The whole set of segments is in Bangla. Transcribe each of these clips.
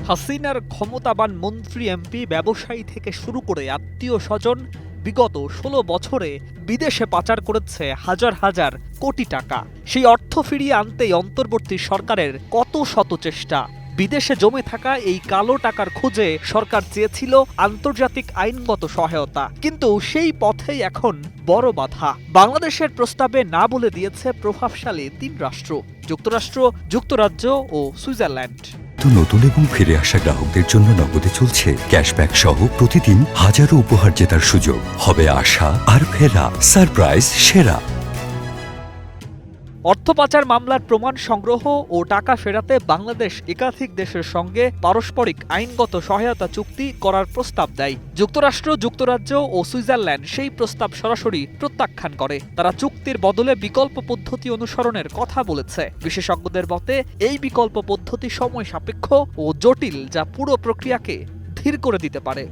হাসিনার ক্ষমতাবান মন্ত্রী এমপি ব্যবসায়ী থেকে শুরু করে আত্মীয় স্বজন বিগত ১৬ বছরে বিদেশে পাচার করেছে হাজার হাজার কোটি টাকা। সেই অর্থ ফিরিয়ে আনতেই অন্তর্বর্তী সরকারের কত শত চেষ্টা। বিদেশে জমে থাকা এই কালো টাকার খোঁজে সরকার চেয়েছিল আন্তর্জাতিক আইনগত সহায়তা, কিন্তু সেই পথেই এখন বড় বাধা। বাংলাদেশের প্রস্তাবে না বলে দিয়েছে প্রভাবশালী ৩ রাষ্ট্র: যুক্তরাষ্ট্র, যুক্তরাজ্য ও সুইজারল্যান্ড। নতুন এবং ফিরে আসা গ্রাহকদের জন্য নগদে চলছে ক্যাশব্যাক সহ প্রতিদিন হাজারো উপহার জেতার সুযোগ। হবে আশা আর ফেরা, সারপ্রাইজ সেরা। অর্থ পাচার মামলার প্রমাণ সংগ্রহ ও টাকা ফেরাতে বাংলাদেশ একাধিক দেশের সঙ্গে পারস্পরিক আইনগত সহায়তা চুক্তি করার প্রস্তাব দেয়। যুক্তরাষ্ট্র, যুক্তরাজ্য ও সুইজারল্যান্ড সেই প্রস্তাব সরাসরি প্রত্যাখ্যান করে। তারা চুক্তির বদলে বিকল্প পদ্ধতি অনুসরণের কথা বলেছে। বিশেষজ্ঞদের মতে এই বিকল্প পদ্ধতি সময় সাপেক্ষ ও জটিল, যা পুরো প্রক্রিয়াকে ধীর করে দিতে পারে।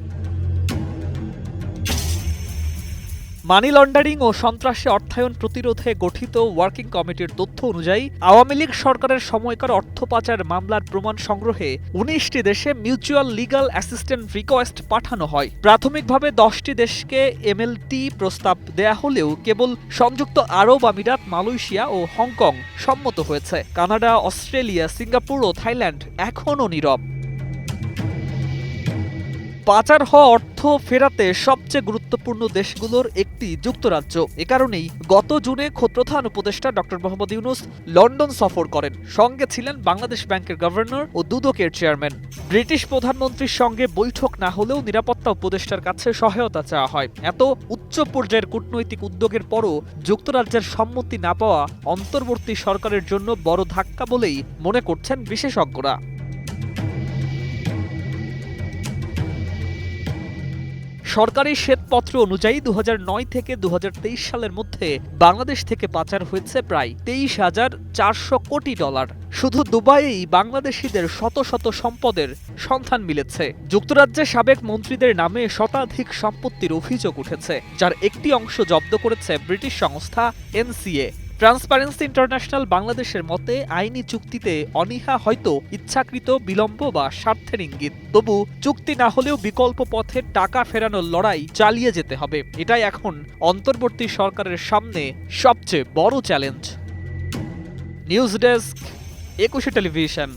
মানি লন্ডারিং ও সন্ত্রাসী অর্থায়ন প্রতিরোধে গঠিত ওয়ার্কিং কমিটির তথ্য অনুযায়ী আওয়ামী লীগ সরকারের সময়কার অর্থ পাচার মামলার প্রমাণ সংগ্রহে ১৯টি দেশে মিউচুয়াল লিগ্যাল অ্যাসিস্ট্যান্ট রিকোয়েস্ট পাঠানো হয়। প্রাথমিকভাবে 10টি দেশকে এমএলটি প্রস্তাব দেয়া হলেও কেবল সংযুক্ত আরব আমিরাত, মালয়েশিয়া ও হংকং সম্মত হয়েছে। কানাডা, অস্ট্রেলিয়া, সিঙ্গাপুর ও থাইল্যান্ড এখনও নীরব। পাচার হওয়া অর্থ ফেরাতে সবচেয়ে গুরুত্বপূর্ণ দেশগুলোর একটি যুক্তরাজ্য। এ কারণেই গত জুনে খোদ প্রধান উপদেষ্টা ডক্টর মোহাম্মদ ইউনূস লন্ডন সফর করেন। সঙ্গে ছিলেন বাংলাদেশ ব্যাংকের গভর্নর ও দুদকের চেয়ারম্যান। ব্রিটিশ প্রধানমন্ত্রীর সঙ্গে বৈঠক না হলেও নিরাপত্তা উপদেষ্টার কাছে সহায়তা চাওয়া হয়। এত উচ্চ পর্যায়ের কূটনৈতিক উদ্যোগের পরও যুক্তরাজ্যের সম্মতি না পাওয়া অন্তর্বর্তী সরকারের জন্য বড় ধাক্কা বলেই মনে করছেন বিশেষজ্ঞরা। সরকারি শ্বেতপত্র অনুযায়ী ২০০৯ থেকে ২০২৩ সালের মধ্যে বাংলাদেশ থেকে পাচার হয়েছে প্রায় ২৩,৪০০ কোটি ডলার। শুধু দুবাইয়েই বাংলাদেশিদের শত শত সম্পদের সন্ধান মিলেছে। যুক্তরাজ্যে সাবেক মন্ত্রীদের নামে শতাধিক সম্পত্তির অভিযোগ উঠেছে, যার একটি অংশ জব্দ করেছে ব্রিটিশ সংস্থা এনসিএ। ট্রান্সপারেন্সি ইন্টারন্যাশনাল বাংলাদেশের মতে আইনি চুক্তিতে অনীহা হয়তো ইচ্ছাকৃত বিলম্ব বা স্বার্থের ইঙ্গিত। তবু চুক্তি না হলেও বিকল্প পথে টাকা ফেরানোর লড়াই চালিয়ে যেতে হবে। এটাই এখন অন্তর্বর্তী সরকারের সামনে সবচেয়ে বড় চ্যালেঞ্জ। News desk, ২১ television.